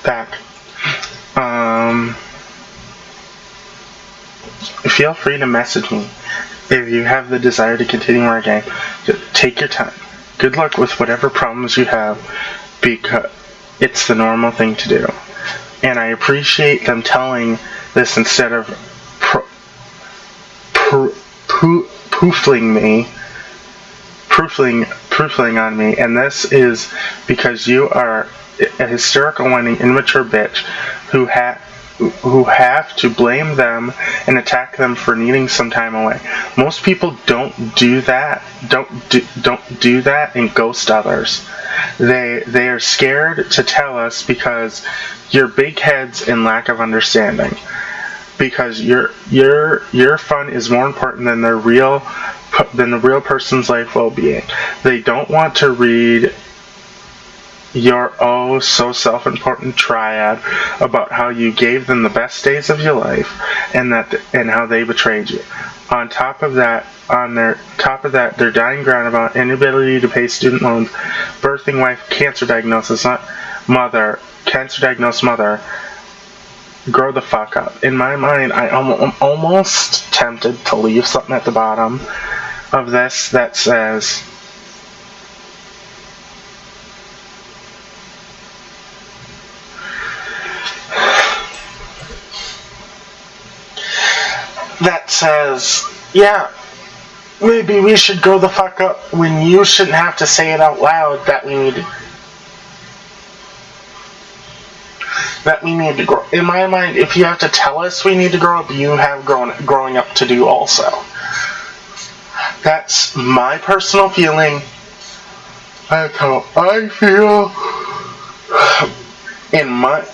back. Feel free to message me if you have the desire to continue our game. Take your time. Good luck with whatever problems you have, because it's the normal thing to do. And I appreciate them telling this instead of proofling on me. And this is because you are a hysterical, whining, immature bitch who have to blame them and attack them for needing some time away. Most people don't do that. Don't do that and ghost others. They are scared to tell us because your big heads and lack of understanding. Because your fun is more important than the real person's life well-being. They don't want to read your oh so self-important triad about how you gave them the best days of your life and how they betrayed you. On top of that, their dying ground about inability to pay student loans, birthing wife, cancer diagnosed mother. Grow the fuck up. In my mind, I'm almost tempted to leave something at the bottom of this that says, yeah, maybe we should grow the fuck up when you shouldn't have to say it out loud that we need to grow. In my mind, if you have to tell us we need to grow up, you have growing up to do also. That's my personal feeling. That's how I feel. In my...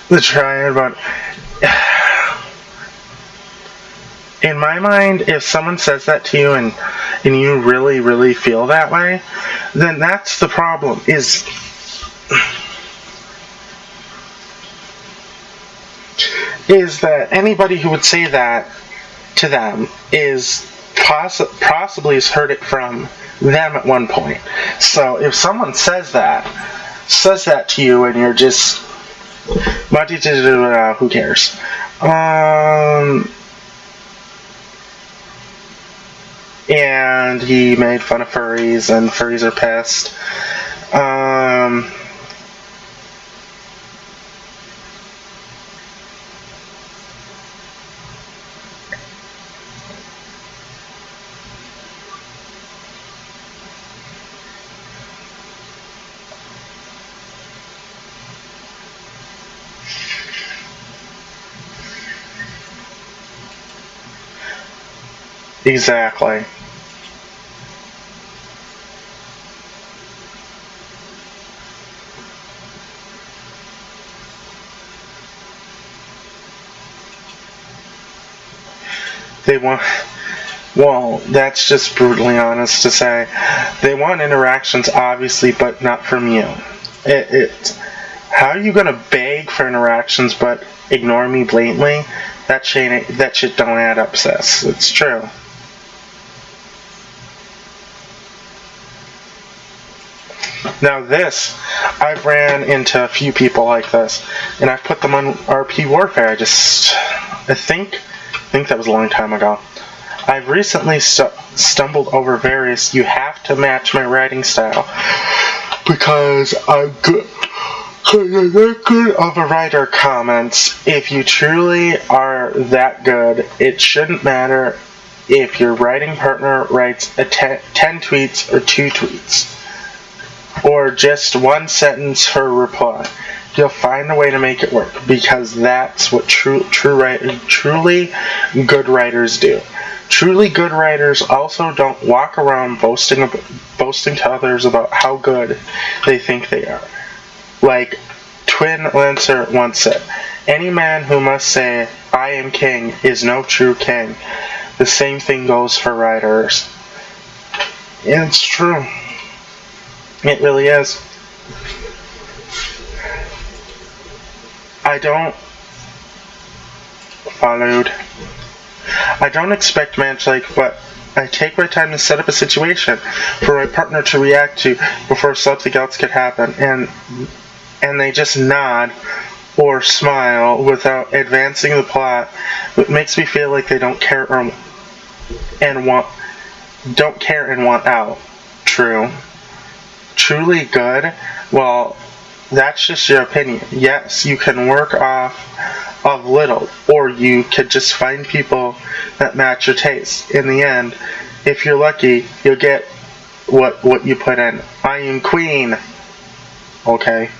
the triad, but in my mind, if someone says that to you and you really, really feel that way, then that's the problem. Is that anybody who would say that to them is possibly has heard it from them at one point. So if someone says that to you and you're just who cares? And he made fun of furries, and furries are pissed. Exactly. They want... Well, that's just brutally honest to say. They want interactions, obviously, but not from you. How are you gonna beg for interactions but ignore me blatantly? That shit don't add up, sis. It's true. Now this, I've ran into a few people like this, and I've put them on RP Warfare. I think that was a long time ago. I've recently stumbled over various "you have to match my writing style" because I'm good of a writer comments. If you truly are that good, it shouldn't matter if your writing partner writes 10 tweets or 2 tweets. or just one sentence for reply. You'll find a way to make it work, because that's what truly good writers do. Truly good writers also don't walk around boasting to others about how good they think they are. Like Twin Lancer once said, "Any man who must say, 'I am king,' is no true king." The same thing goes for writers. And it's true. It really is. I don't expect magic, but I take my time to set up a situation for my partner to react to before something else could happen, and they just nod or smile without advancing the plot. It makes me feel like they don't care and want out. True. Truly good? Well, that's just your opinion. Yes, you can work off of little, or you could just find people that match your taste. In the end, if you're lucky, you'll get what you put in. I am queen. Okay.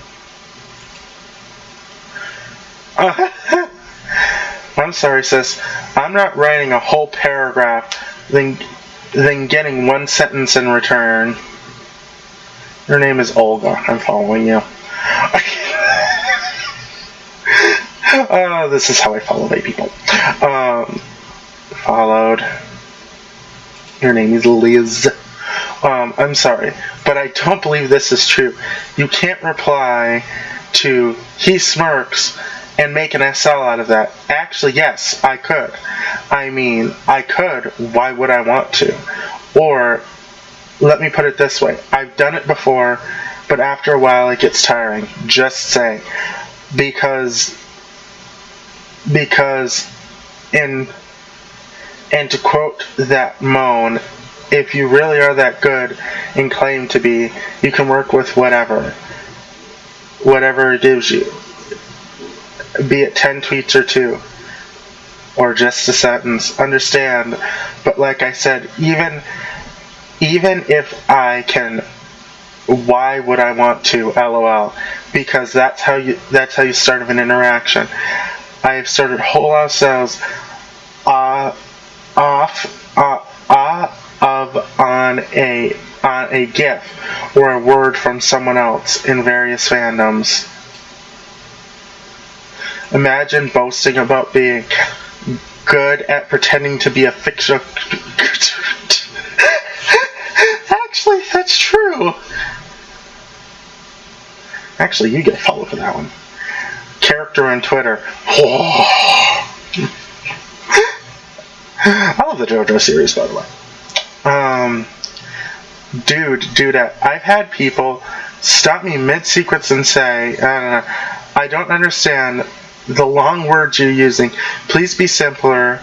I'm sorry, sis. I'm not writing a whole paragraph, then getting one sentence in return. Your name is Olga. I'm following you. This is how I follow white people. Followed. Your name is Liz. I'm sorry, but I don't believe this is true. You can't reply to "he smirks" and make an SL out of that. Actually, yes, I could. I mean, I could. Why would I want to? Or, let me put it this way. I've done it before, but after a while it gets tiring. Just say. Because and to quote that moan, if you really are that good and claim to be, you can work with whatever it gives you. Be it 10 tweets or 2, or just a sentence. Understand, but like I said, even if I can, why would I want to? LOL. Because that's how you start an interaction. I have started whole ourselves on a GIF or a word from someone else in various fandoms. Imagine boasting about being good at pretending to be a fictional. Actually, that's true. Actually, you get a follow for that one. Character on Twitter. I love the JoJo series, by the way. Dudette. I've had people stop me mid-sequence and say, I don't understand the long words you're using. Please be simpler.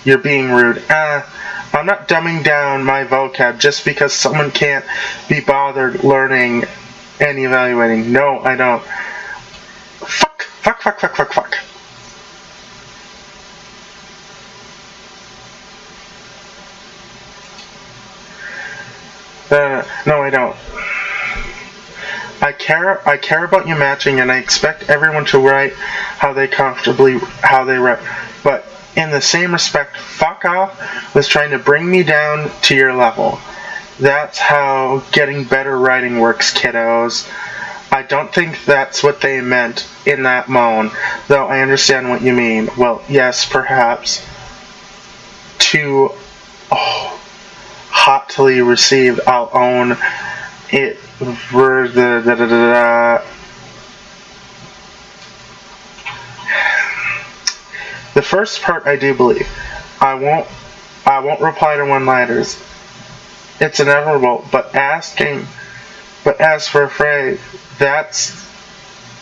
You're being rude. I'm not dumbing down my vocab just because someone can't be bothered learning and evaluating. No, I don't. Fuck. No, I don't. I care about you matching, and I expect everyone to write how they write. But in the same respect, fuck off with trying to bring me down to your level. That's how getting better writing works, kiddos. I don't think that's what they meant in that moan, though I understand what you mean. Well, yes, perhaps. Too hotly received, I'll own it. The first part I do believe. I won't reply to one-liners. It's inevitable, but as for a phrase, that's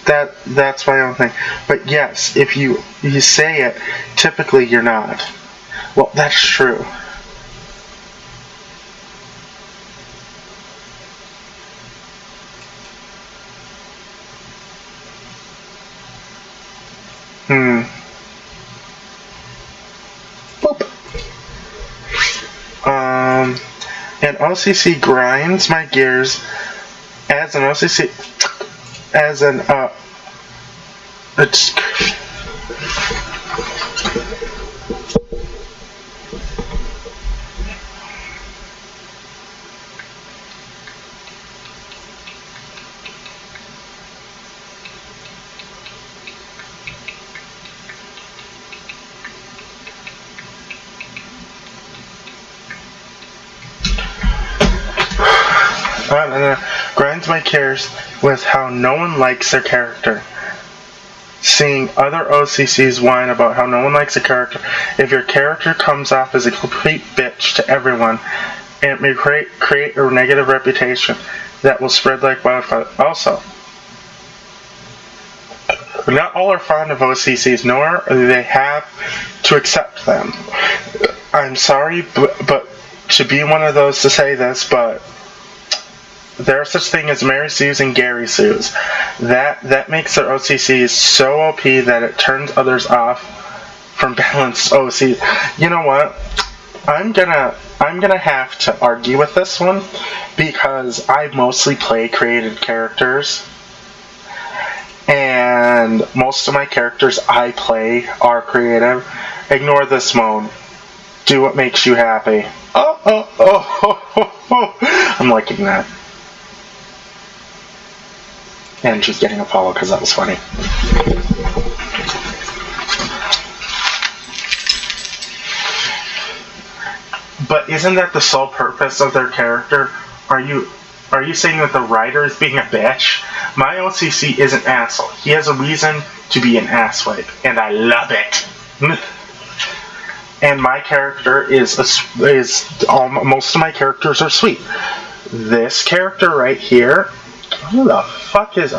my own thing. But yes, if you say it, typically you're not. Well, that's true. Boop. And OCC grinds my gears as an OCC, as an it's grinds my gears with how no one likes their character. Seeing other OCCs whine about how no one likes a character. If your character comes off as a complete bitch to everyone, it may create a negative reputation that will spread like wildfire. Also, not all are fond of OCCs, nor do they have to accept them. I'm sorry, but to be one of those to say this, but there are such thing as Mary Sues and Gary Sues. That makes their OCCs so OP that it turns others off from balanced OCs. You know what? I'm gonna have to argue with this one because I mostly play created characters, and most of my characters I play are creative. Ignore this moan. Do what makes you happy. Oh. I'm liking that. And she's getting a follow because that was funny. But isn't that the sole purpose of their character? Are you saying that the writer is being a bitch? My OCC is an asshole. He has a reason to be an asswipe, and I love it. And my character most of my characters are sweet. This character right here, who the fuck is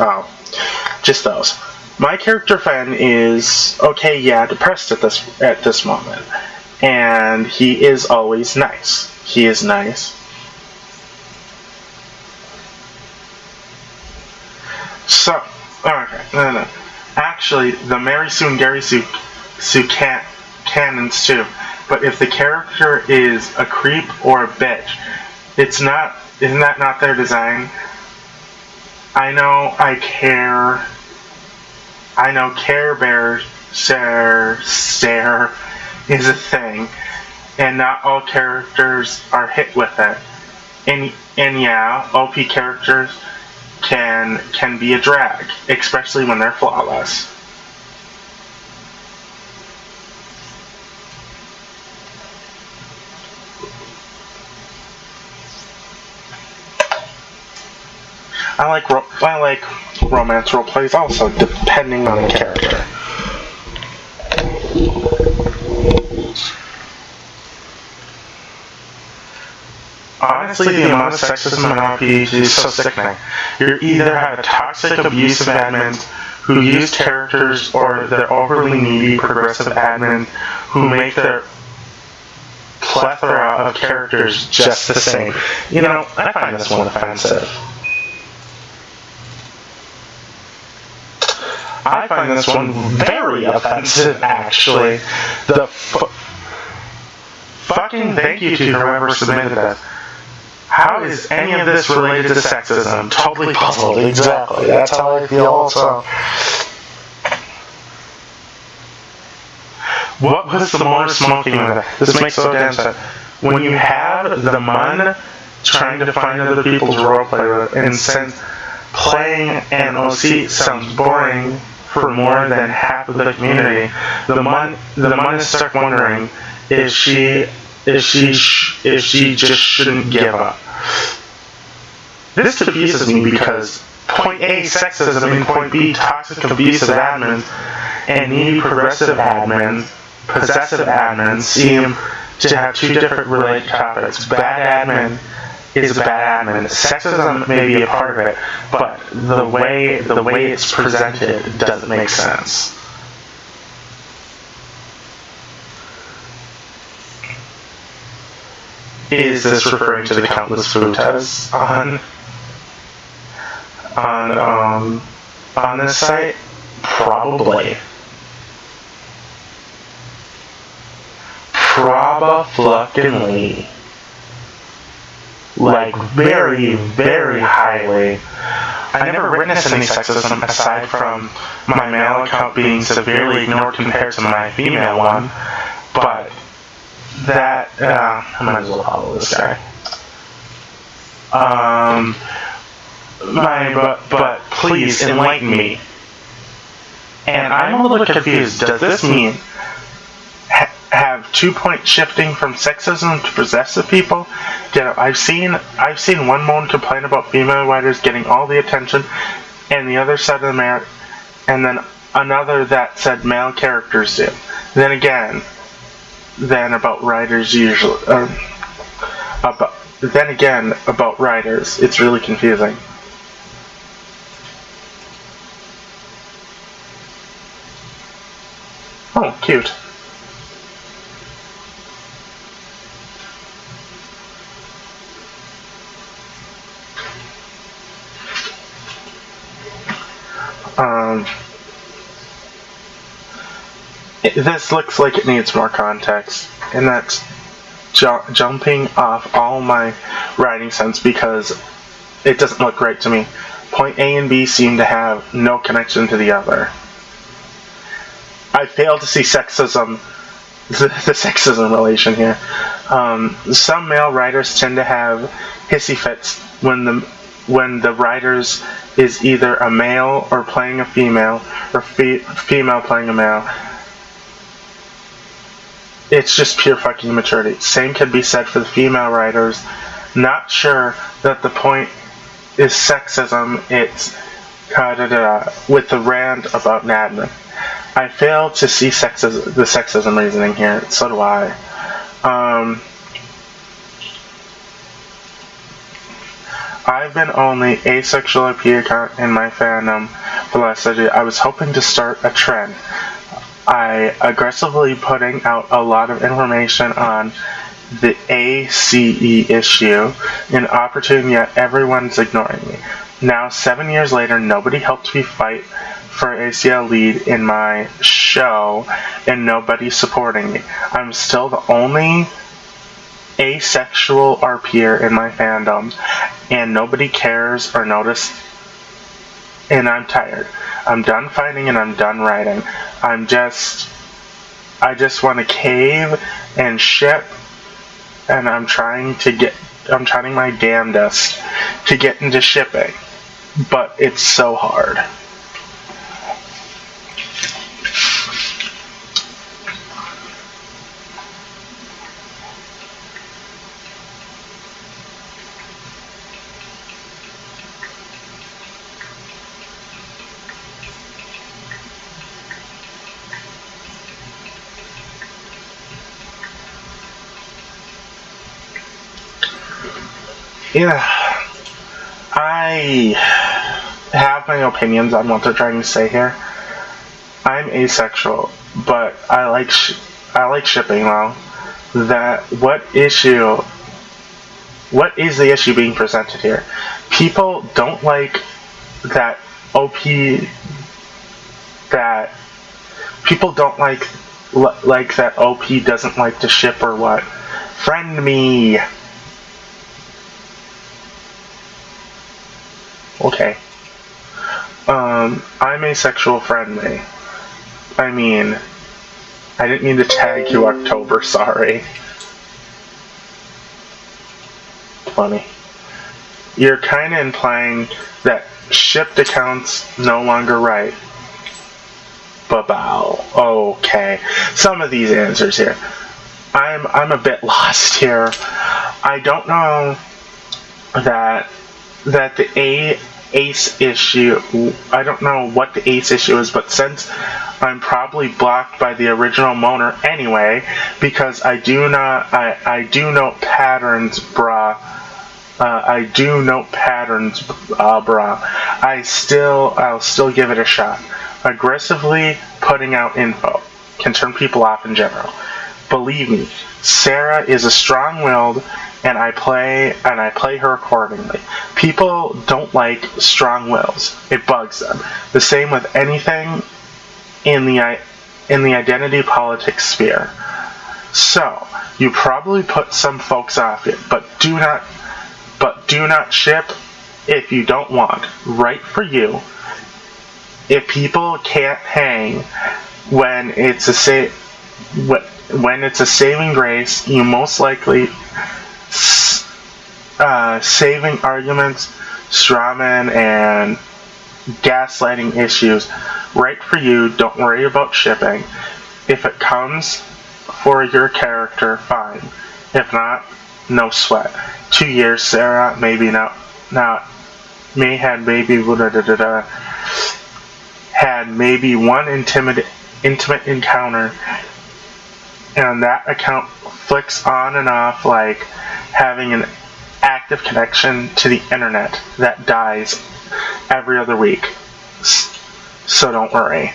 just those. My character Fen is okay, yeah, depressed at this moment, and he is always nice. He is nice. So, okay, no. Actually, the Mary Sue and Gary Sue canons too. But if the character is a creep or a bitch, isn't that not their design? I know Care Bear stare is a thing, and not all characters are hit with it. And yeah, OP characters can be a drag, especially when they're flawless. I like romance roleplays also, depending on the character. Honestly, the amount of sexism in RPGs is so sickening. You either have a toxic, abusive admins who use characters, or they're overly needy, progressive admins who make their plethora of characters just the same. You know, I find this one offensive. I find this one very offensive, actually. The fucking thank you to whoever submitted this. How is any of this related to sexism? Totally puzzled. Exactly. That's how I feel also. What was the more smoking with it? This makes so damn sense. When you have the Mun trying to find other people's roleplay with, and since playing an OC sounds boring for more than half of the community, the Mun is stuck wondering if she just shouldn't give up. This confuses me because point A, sexism, and point B, toxic, abusive admins, and needy, progressive admins, possessive admins seem to have two different related topics. Bad admin is a bad admin. Sexism may be a part of it, but the way it's presented doesn't make sense. Is this referring to the countless futas on this site? Probably. Proba-fucking-ly. like very, very highly. I never witnessed any sexism aside from my male account being severely ignored compared to my female one, but that, I might as well follow this guy. But please enlighten me. And I'm a little bit confused. Does this mean have 2-point shifting from sexism to possessive people? I've seen one moan complain about female writers getting all the attention, and the other said and then another that said male characters do. Then again, about writers usually. Then again, about writers, it's really confusing. Oh, cute. This looks like it needs more context, and that's jumping off all my writing sense because it doesn't look right to me. Point A and B seem to have no connection to the other. I fail to see sexism, the sexism relation here. Some male writers tend to have hissy fits when the writers is either a male or playing a female, or female playing a male. It's just pure fucking immaturity. Same can be said for the female writers. Not sure that the point is sexism, it's with the rant about Nadman. I fail to see the sexism reasoning here. So do I. I've been only asexual IP account in my fandom for the last 30 years. I was hoping to start a trend. I aggressively putting out a lot of information on the ACE issue, an opportunity yet everyone's ignoring me. Now, 7 years later, nobody helped me fight for ACL lead in my show, and nobody's supporting me. I'm still the only asexual RPer in my fandom, and nobody cares or notices, and I'm tired. I'm done fighting and I'm done writing. I just want to cave and ship, and I'm trying my damnedest to get into shipping, but it's so hard. Yeah, I have my opinions on what they're trying to say here. I'm asexual, but I like shipping though. What is the issue being presented here? People don't like that people don't like that OP doesn't like to ship or what? Friend me. Okay. I'm asexual friendly. I mean, I didn't mean to tag you October, sorry. Funny. You're kinda implying that shipped accounts no longer write. Ba-bow. Okay. Some of these answers here. I'm a bit lost here. I don't know that the ACE issue, I don't know what the ACE issue is, but since I'm probably blocked by the original moaner anyway, because I do note patterns, brah. I'll still give it a shot. Aggressively putting out info can turn people off in general. Believe me, Sarah is a strong-willed, and I play her accordingly. People don't like strong wills. It bugs them. The same with anything in the identity politics sphere. So, you probably put some folks off it, but do not do not ship if you don't want. Right for you. If people can't hang when it's a saving grace, you most likely saving arguments, strawmen, and gaslighting issues. Right for you. Don't worry about shipping. If it comes for your character, fine. If not, no sweat. 2 years, Sarah, maybe not. Had maybe one intimate encounter, and that account flicks on and off like having an active connection to the internet that dies every other week. So don't worry.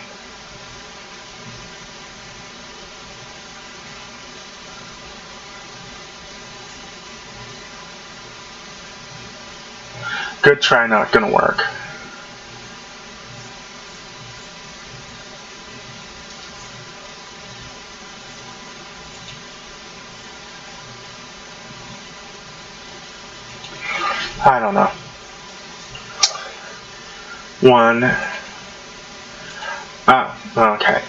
Good try, not gonna work. I don't know. Okay.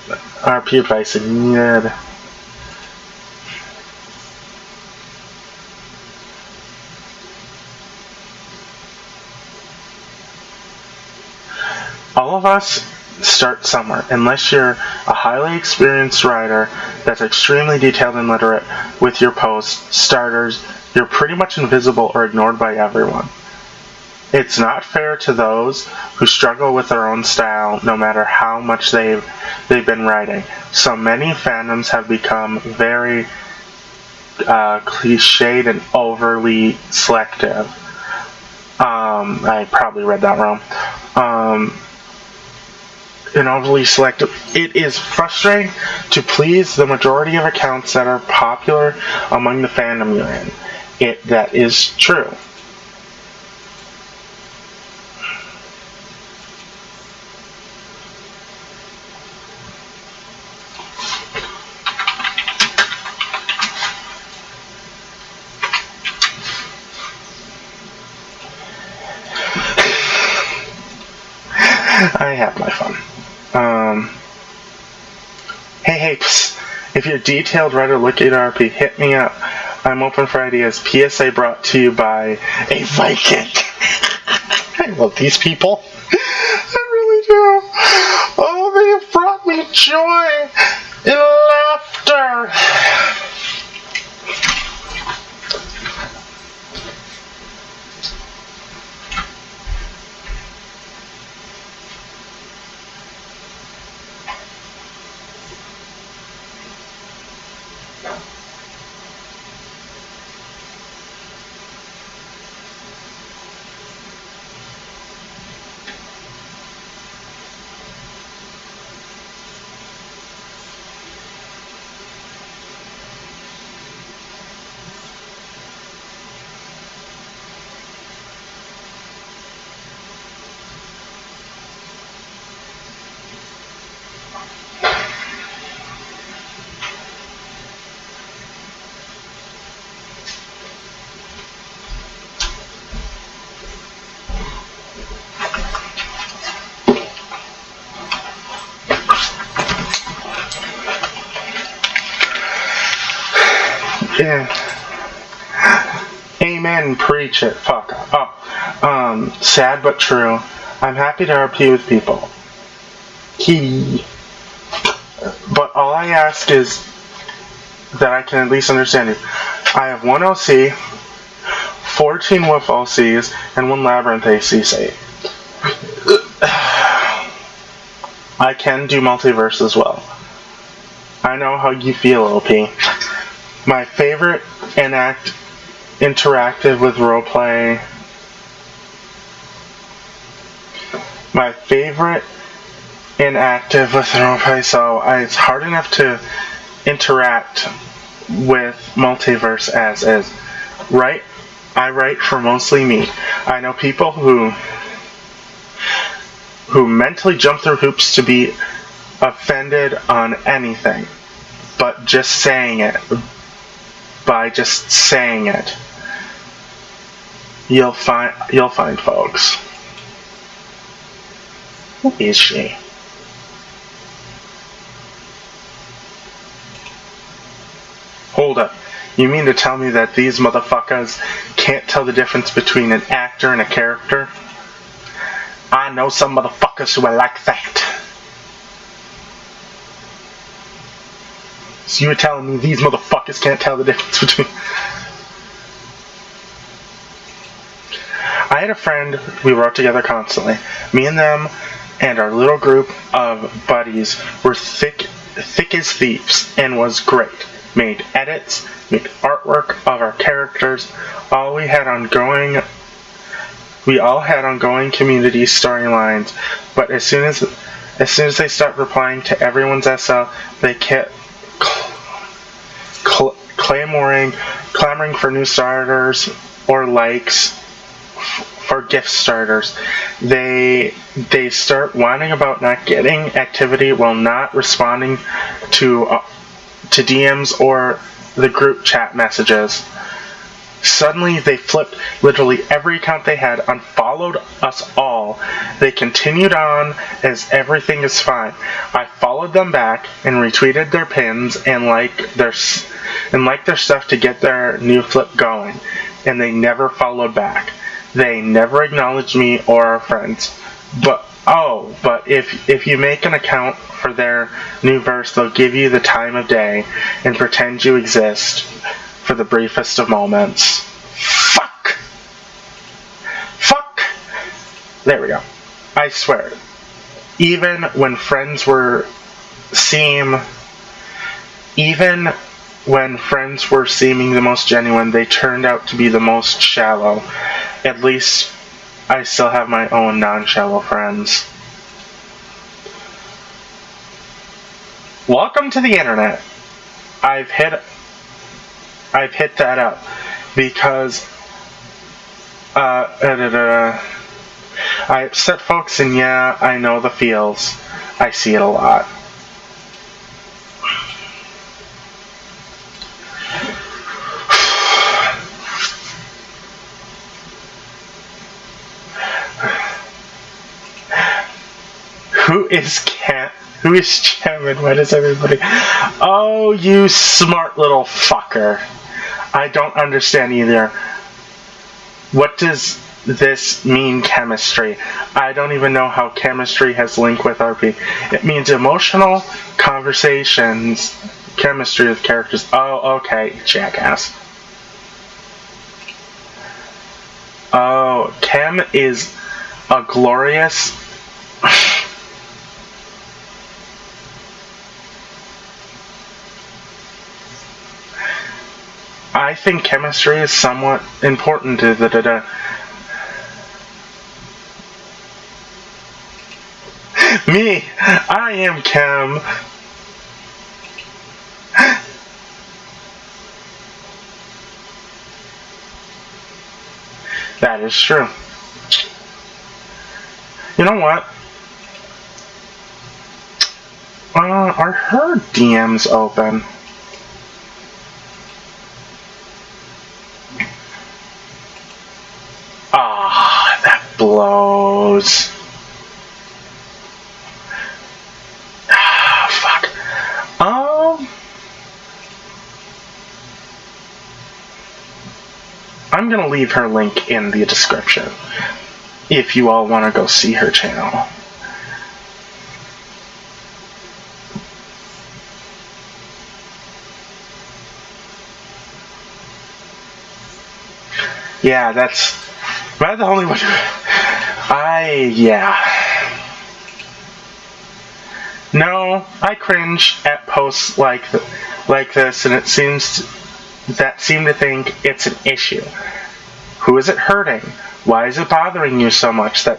RP advice needed. All of us start somewhere, unless you're a highly experienced writer that's extremely detailed and literate with your posts. Starters, you're pretty much invisible or ignored by everyone. It's not fair to those who struggle with their own style, no matter how much they've been writing. So many fandoms have become very cliched and overly selective. I probably read that wrong. And overly selective. It is frustrating to please the majority of accounts that are popular among the fandom you're in. That is true. I have my fun. Hey, psst. If you're a detailed writer looking at RP, hit me up. I'm open for ideas. PSA brought to you by a Viking. I love these people. I really do. Oh, they have brought me joy and laughter. Yeah. Amen, preach it, fuck. Sad but true. I'm happy to RP with people. But all I ask is that I can at least understand you. I have 1 OC, 14 Wolf OCs, and 1 Labyrinth ACC. I can do multiverse as well. I know how you feel, OP. My favorite interactive with roleplay. My favorite inactive with roleplay, so it's hard enough to interact with multiverse as is. Right? I write for mostly me. I know people who mentally jump through hoops to be offended on anything, but just saying it. By just saying it. You'll find, folks. Who is she? Hold up. You mean to tell me that these motherfuckers can't tell the difference between an actor and a character? I know some motherfuckers who are like that. So you're telling me these motherfuckers can't tell the difference between... I had a friend we wrote together constantly. Me and them and our little group of buddies were thick as thieves and was great. Made edits, made artwork of our characters. We all had ongoing community storylines, but as soon as they stopped replying to everyone's SL, they kept clamoring for new starters or likes for gift starters. They start whining about not getting activity while not responding to DMs or the group chat messages. Suddenly, they flipped literally every account they had, unfollowed us all. They continued on as everything is fine. I followed them back and retweeted their pins and liked their stuff to get their new flip going, and they never followed back. They never acknowledged me or our friends. But if you make an account for their new verse, they'll give you the time of day and pretend you exist for the briefest of moments. Fuck! There we go. I swear. Even when friends were seeming the most genuine, they turned out to be the most shallow. At least I still have my own non-shallow friends. Welcome to the internet. I've hit that up because I upset folks, and yeah, I know the feels. I see it a lot. Who is Chairman? Why does everybody... Oh, you smart little fucker. I don't understand either. What does this mean, chemistry? I don't even know how chemistry has linked with RP. It means emotional conversations, chemistry with characters. Oh, okay, jackass. Oh, chem is a glorious... I think chemistry is somewhat important to Me, I am chem. That is true. You know what? Are her DMs open? Ah, that blows. Ah, fuck. I'm gonna leave her link in the description if you all want to go see her channel. Yeah, that's... Am I the only one? Yeah. No, I cringe at posts like this, and it seems that seem to think it's an issue. Who is it hurting? Why is it bothering you so much that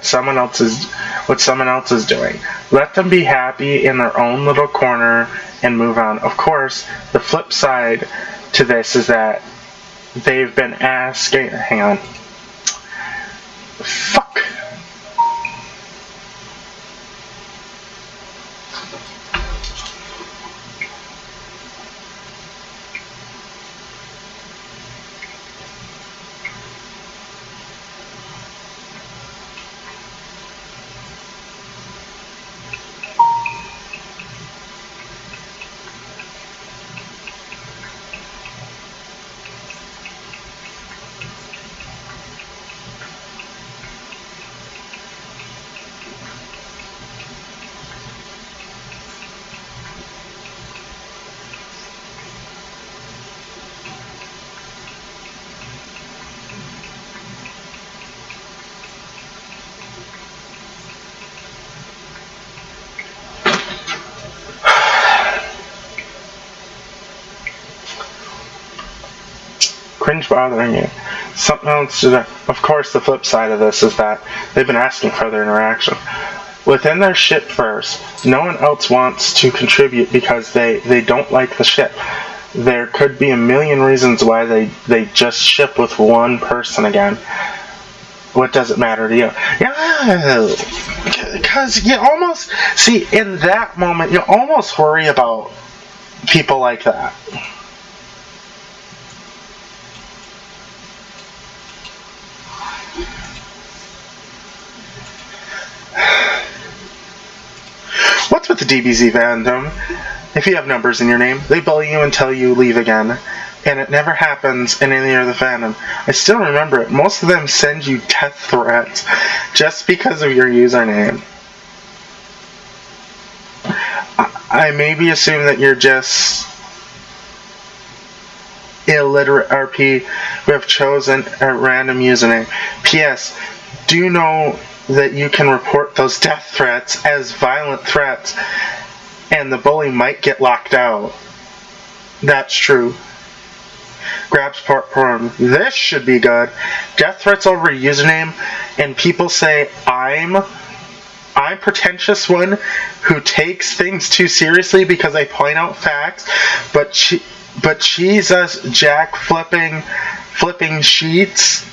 what someone else is doing? Let them be happy in their own little corner and move on. Of course, the flip side to this is that they've been asking... Hang on. Fuck. cringe bothering you. Something else, of course, the flip side of this is that they've been asking for other interaction. Within their shipverse, no one else wants to contribute because they don't like the ship. There could be a million reasons why they just ship with one person again. What does it matter to you? Yeah, because you almost, see, in that moment, you almost worry about people like that. What's with the DBZ fandom? If you have numbers in your name, they bully you until you leave again. And it never happens in any other fandom. I still remember it. Most of them send you death threats just because of your username. I maybe assume that you're just illiterate RP who have chosen a random username. P.S. Do know that you can report those death threats as violent threats and the bully might get locked out. That's true. Grabs platform. This should be good. Death threats over a username, and people say I'm pretentious one who takes things too seriously because I point out facts, but Jesus, Jack flipping sheets.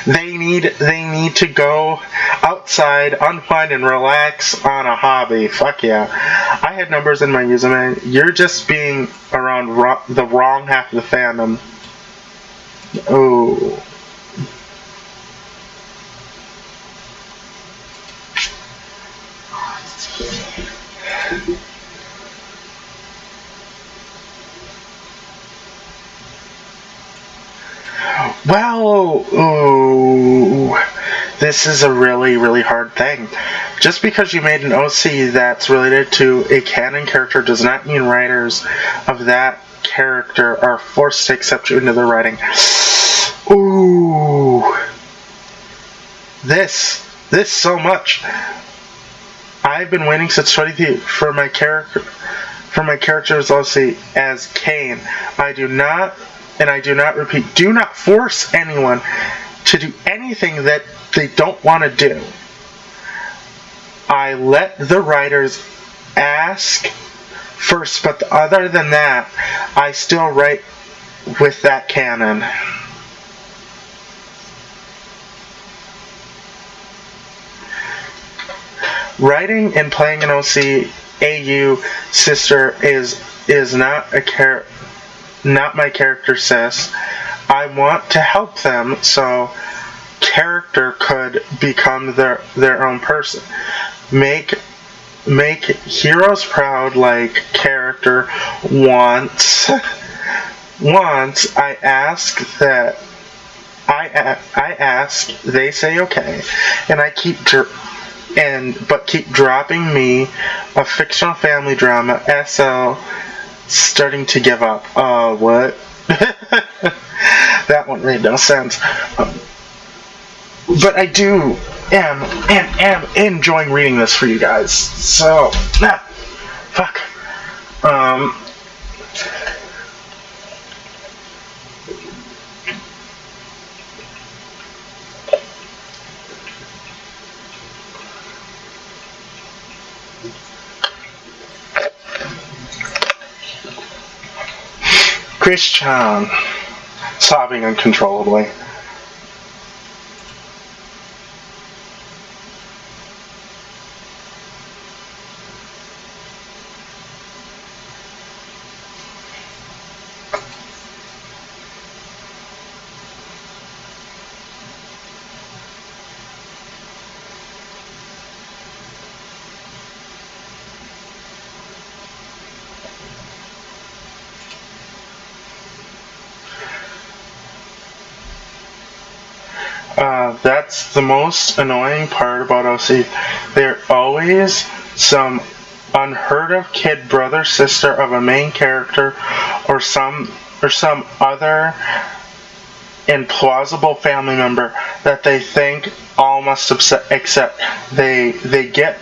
They need to go outside, unwind, and relax on a hobby. Fuck yeah. I had numbers in my username. You're just being around the wrong half of the fandom. Oh. Well, ooh, this is a really, really hard thing. Just because you made an OC that's related to a canon character does not mean writers of that character are forced to accept you into their writing. Ooh, this so much. I've been waiting since 23 for my character's OC as Kane. I do not repeat, do not force anyone to do anything that they don't want to do. I let the writers ask first, but other than that, I still write with that canon. Writing and playing an OC AU sister is not my character, sis. I want to help them so character could become their own person. Make heroes proud like character wants. I ask, they say okay, and I keep dropping me a fictional family drama. SL starting to give up. What? That one made no sense. But I am enjoying reading this for you guys. So, fuck. Christian, sobbing uncontrollably. That's the most annoying part about OC. They're always some unheard of kid, brother, sister of a main character, or some other implausible family member that they think all must accept. They get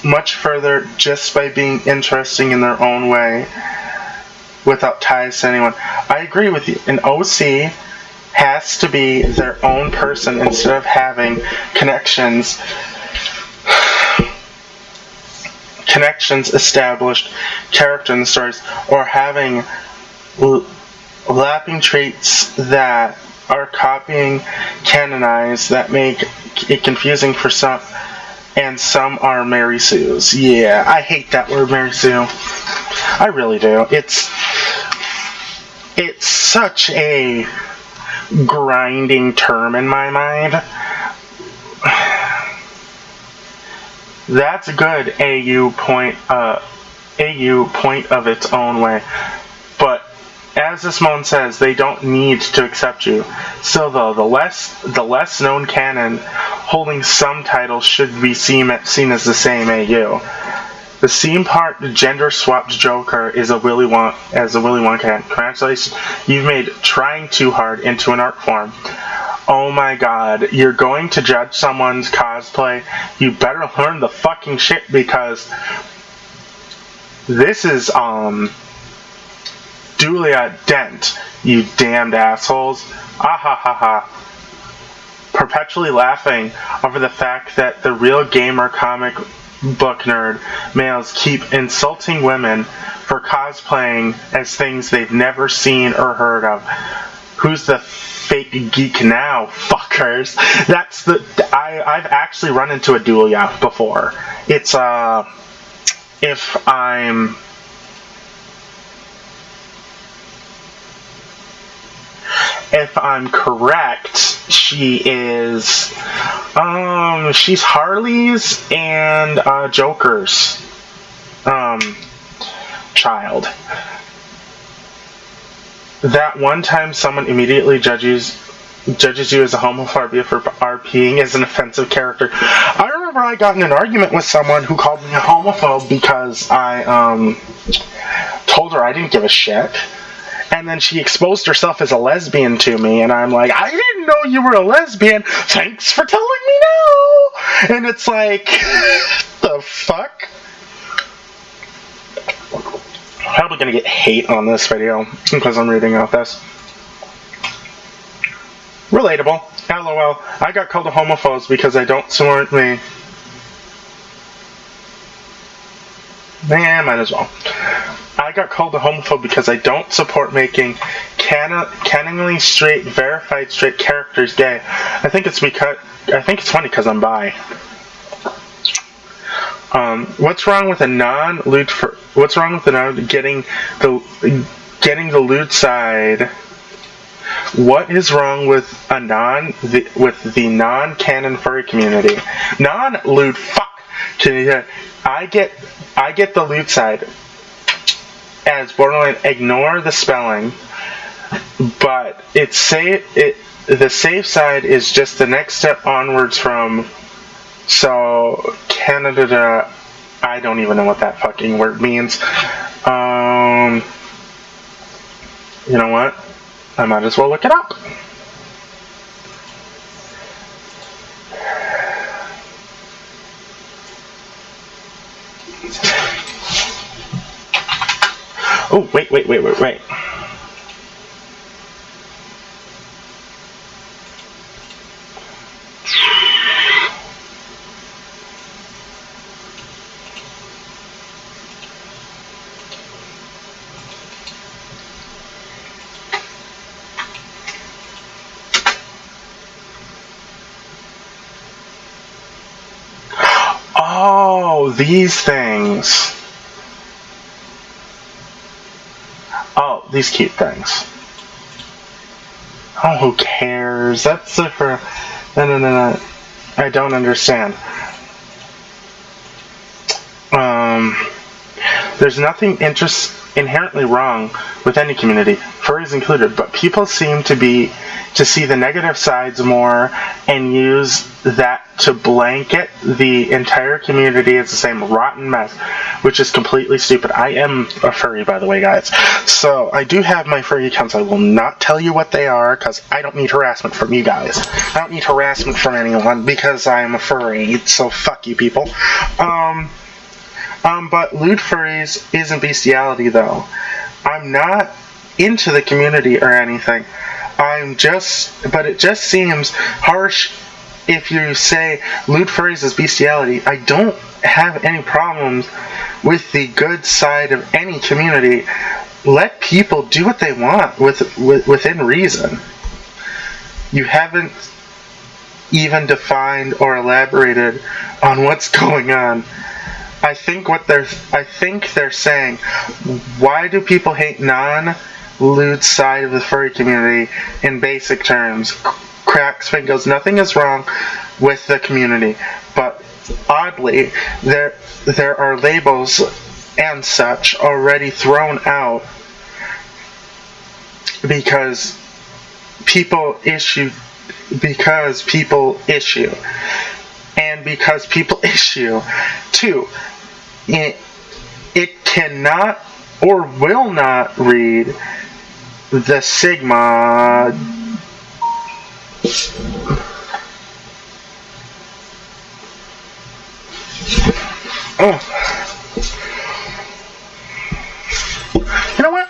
much further just by being interesting in their own way. without ties to anyone. I agree with you. An OC has to be their own person instead of having connections established, character in the stories, or having lapping traits that are copying canonized that make it confusing for some, and some are Mary Sue's. Yeah, I hate that word, Mary Sue. I really do. It's such a grinding term in my mind. That's a good AU point of its own way. But as this Simone says, they don't need to accept you. Still though, the less known canon holding some titles should be seen as the same AU. The scene part gender swapped Joker is a Willy Wonka canon. Congratulations, you've made trying too hard into an art form. Oh my god, you're going to judge someone's cosplay? You better learn the fucking shit, because this is, Julia Dent, you damned assholes. Ah ha ha ha. Perpetually laughing over the fact that the real gamer comic book nerd males keep insulting women for cosplaying as things they've never seen or heard of. Who's the fake geek now, fuckers? That's I've actually run into a Dulia before. It's if I'm correct, she is she's Harley's and Joker's child. That one time someone immediately judges you as a homophobia for RPing as an offensive character. I remember I got in an argument with someone who called me a homophobe because I told her I didn't give a shit. And then she exposed herself as a lesbian to me, and I'm like, I didn't know you were a lesbian. Thanks for telling me now. And it's like, the fuck? Probably gonna get hate on this video because I'm reading out this. Relatable. LOL. I got called a homophobe because I don't support me. Nah, might as well. I got called a homophobe because I don't support making canonically straight, verified straight characters gay. I think it's funny because I'm bi. What's wrong with a non-lewd getting the lewd side? What is wrong with the non-canon furry community? Non-lewd fuck. I get the lewd side as borderline. Ignore the spelling, but the safe side is just the next step onwards from. So Canada, I don't even know what that fucking word means. You know what? I might as well look it up. Oh, wait. Oh, these things. Oh, these cute things. Oh, who cares? That's for... No. I don't understand. There's nothing inherently wrong with any community, furries included, but people seem to see the negative sides more and use that to blanket the entire community as the same rotten mess, which is completely stupid. I am a furry, by the way, guys. So I do have my furry accounts. I will not tell you what they are because I don't need harassment from you guys. I don't need harassment from anyone because I am a furry. So fuck you people. But lewd furries isn't bestiality though. I'm not into the community or anything. But it just seems harsh if you say lewd furries is bestiality. I don't have any problems with the good side of any community. Let people do what they want within reason. You haven't even defined or elaborated on what's going on. I think they're saying, why do people hate non-lewd side of the furry community in basic terms? Cracksfin goes, nothing is wrong with the community, but oddly, there are labels and such already thrown out because people issue, and because people issue. 2, it cannot or will not read the sigma You know what?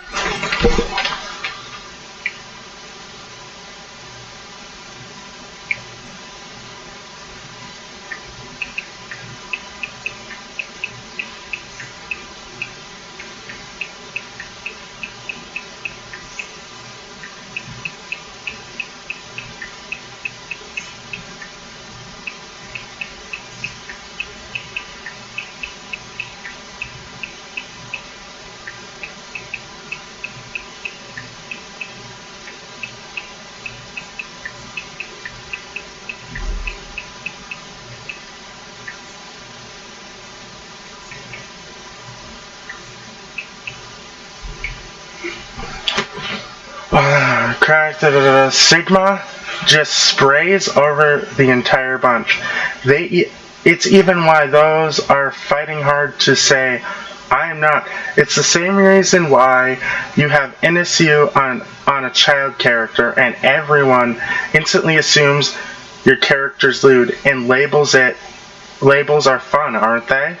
Sigma just sprays over the entire bunch. It's even why those are fighting hard to say, I am not. It's the same reason why you have NSU on a child character and everyone instantly assumes your character's lewd and labels it. Labels are fun, aren't they?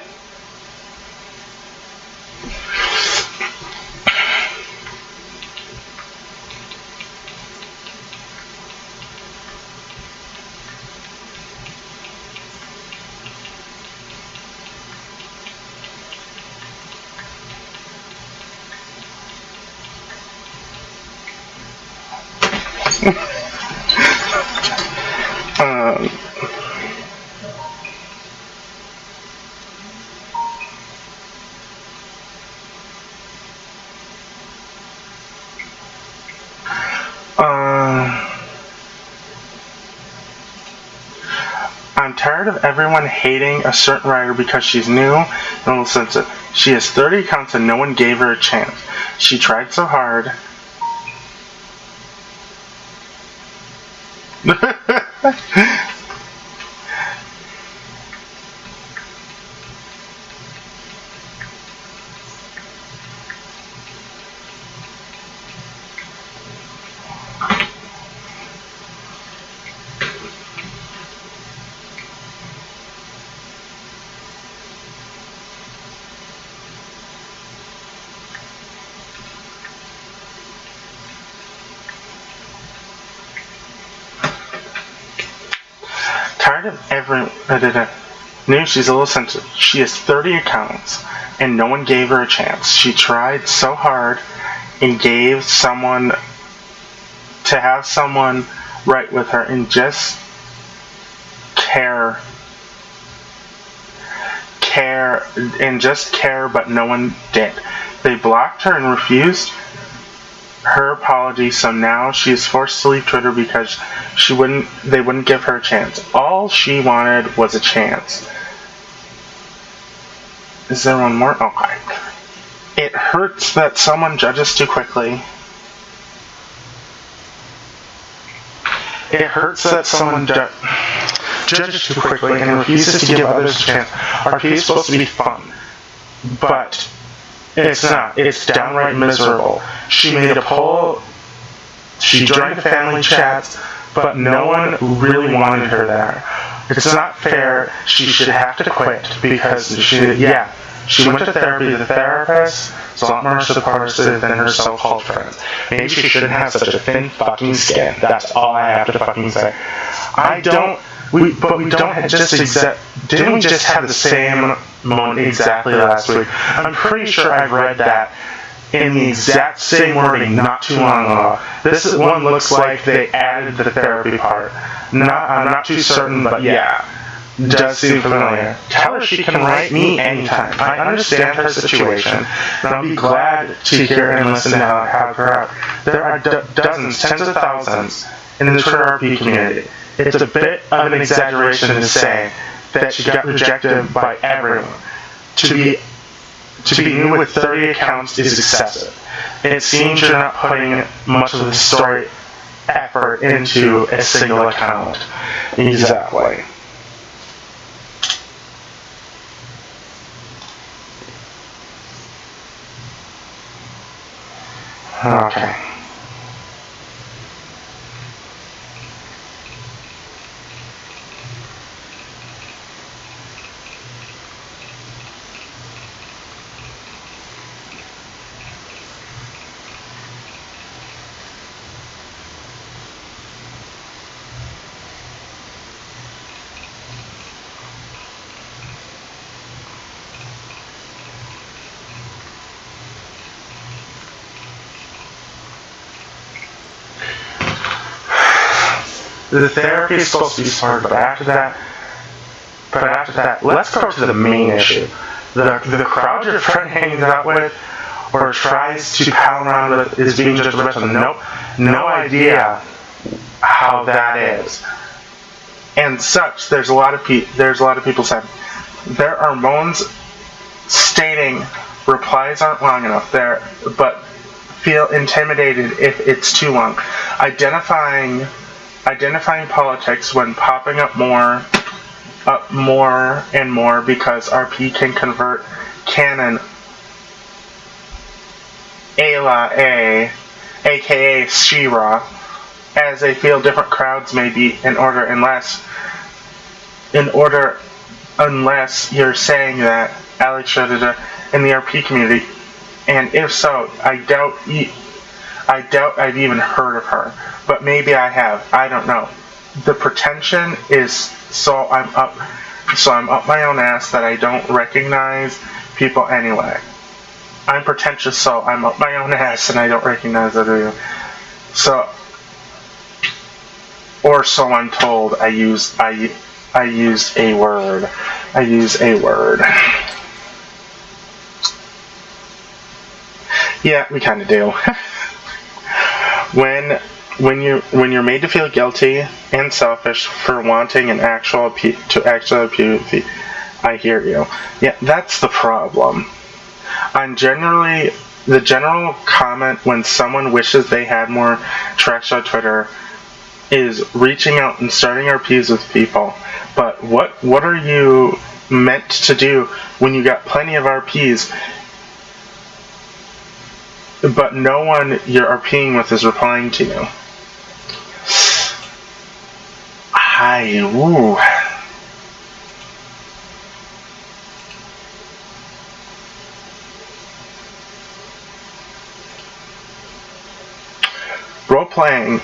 I'm tired of everyone hating a certain writer because she's new and a little sensitive. She has 30 accounts and no one gave her a chance. She tried so hard. Tired of everyone. Knew she's a little sensitive. She has 30 accounts, and no one gave her a chance. She tried so hard and gave someone to have someone write with her and just care, but no one did. They blocked her and refused her apology, so now she is forced to leave Twitter because they wouldn't give her a chance. All she wanted was a chance. Is there one more? Okay. It hurts that someone judges too quickly. It hurts that someone judges too quickly and refuses to give others a chance. RP is supposed to be fun, but it's not. It's downright miserable. She made a poll. She joined the family chats, but no one really wanted her there. It's not fair. She should have to quit because she She went to therapy. The therapist is a lot more supportive than her so-called friends. Maybe she shouldn't have such a thin fucking skin. That's all I have to fucking say. But we don't just didn't we just have the same moan exactly last week? I'm pretty sure I've read that in the exact same wording not too long ago. This one looks like they added the therapy part. I'm not too certain, but yeah. Does seem familiar. Tell her she can write me anytime. I understand her situation, and I'll be glad to hear and listen to help her out. There are dozens, tens of thousands in the Twitter RP community. It's a bit of an exaggeration to say that she got rejected by everyone. To be new with 30 accounts is excessive. It seems you're not putting much of the story effort into a single account. Exactly. Okay. The therapy is supposed to be smart, but after that, let's go to the main issue. The crowd your friend hangs out with or tries to pal around with is being just a rest of them. No idea how that is. And such, there's a lot of people saying there are moans stating replies aren't long enough there, but feel intimidated if it's too long. Identifying politics when popping up more and more because RP can convert canon Ayla A, aka She-Ra, as they feel different crowds may be in order unless you're saying that Alex showed it in the RP community, and if so, I doubt I've even heard of her, but maybe I have. I don't know. The pretension is so I'm up my own ass that I don't recognize people anyway. I'm pretentious, so I'm up my own ass and I don't recognize other people. So, or so I'm told. I use a word. Yeah, we kind of do. When you're made to feel guilty and selfish for wanting an actual appeal, I hear you. Yeah, that's the problem. The general comment when someone wishes they had more traction on Twitter is reaching out and starting RPs with people. But what are you meant to do when you got plenty of RPs, but no one you're RPing with is replying to you? Role-playing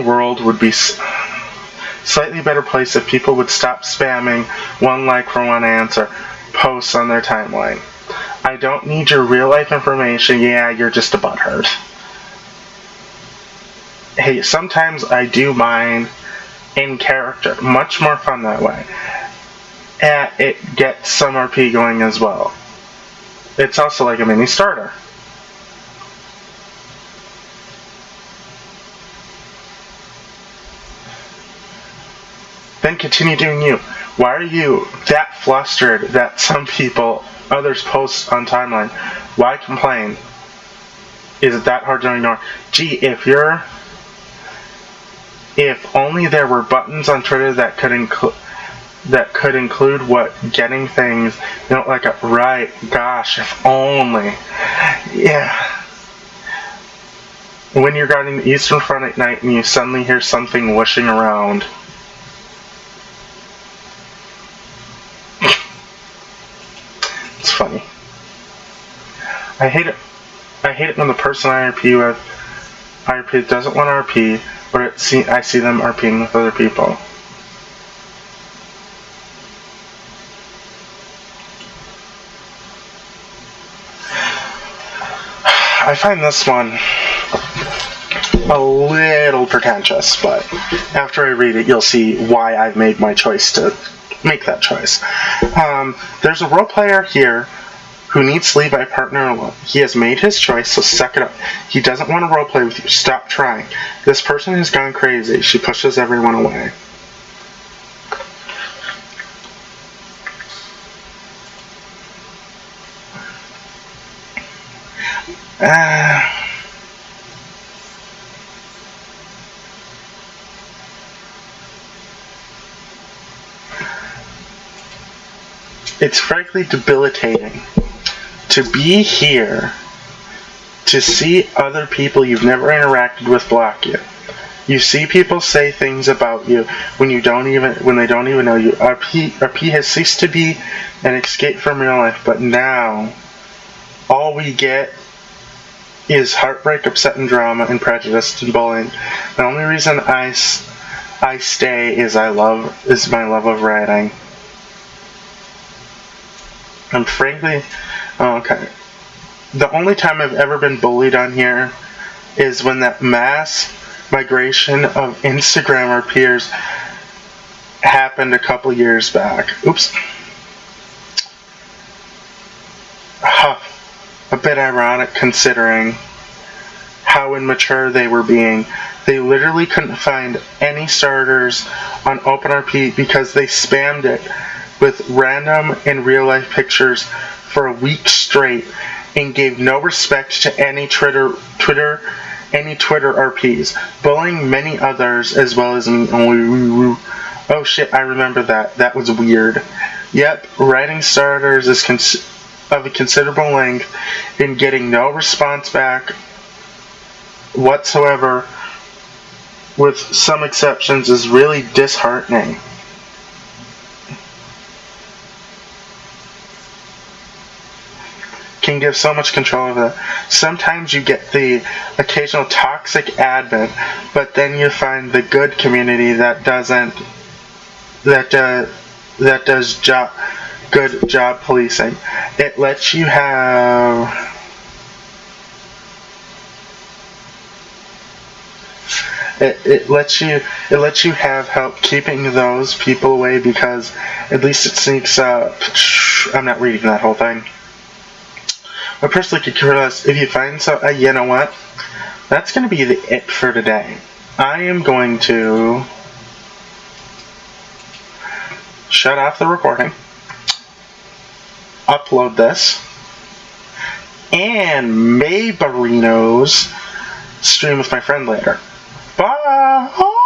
world would be slightly better place if people would stop spamming one like for one answer posts on their timeline. I don't need your real-life information. Yeah, you're just a butthurt. Hey, sometimes I do mine in character. Much more fun that way. And it gets some RP going as well. It's also like a mini starter. Then continue doing you. Why are you that flustered that some others post on timeline? Why complain? Is it that hard to ignore? Gee, if only there were buttons on Twitter that could include what getting things, like a right, gosh, if only. Yeah. When you're guarding the Eastern Front at night and you suddenly hear something whooshing around. It's funny. I hate it. I hate it when the person I RP with doesn't want to RP, but I see them RPing with other people. I find this one a little pretentious, but after I read it, you'll see why I've made my choice to make that choice. There's a role player here who needs to leave a partner alone. He has made his choice, so suck it up. He doesn't want to roleplay with you. Stop trying. This person has gone crazy. She pushes everyone away. It's frankly debilitating to be here, to see other people you've never interacted with block you. You see people say things about you when they don't even know you. RP has ceased to be an escape from real life, but now all we get is heartbreak, upset, and drama, and prejudice and bullying. The only reason I stay is my love of writing. And frankly, okay. The only time I've ever been bullied on here is when that mass migration of Instagram RPers happened a couple years back. Oops. A bit ironic considering how immature they were being. They literally couldn't find any starters on OpenRP because they spammed it with random and real life pictures for a week straight and gave no respect to any Twitter RPs, bullying many others as well as me. Oh shit, I remember that. That was weird. Yep, writing starters is of a considerable length and getting no response back whatsoever, with some exceptions, is really disheartening. Can give so much control over that. Sometimes you get the occasional toxic admin, but then you find the good community that does good job policing. It lets you have it lets you have help keeping those people away, because at least it sneaks up. I'm not reading that whole thing. I personally could care less if you find so. You know what? That's going to be it for today. I am going to shut off the recording, upload this, and maybe stream with my friend later. Bye!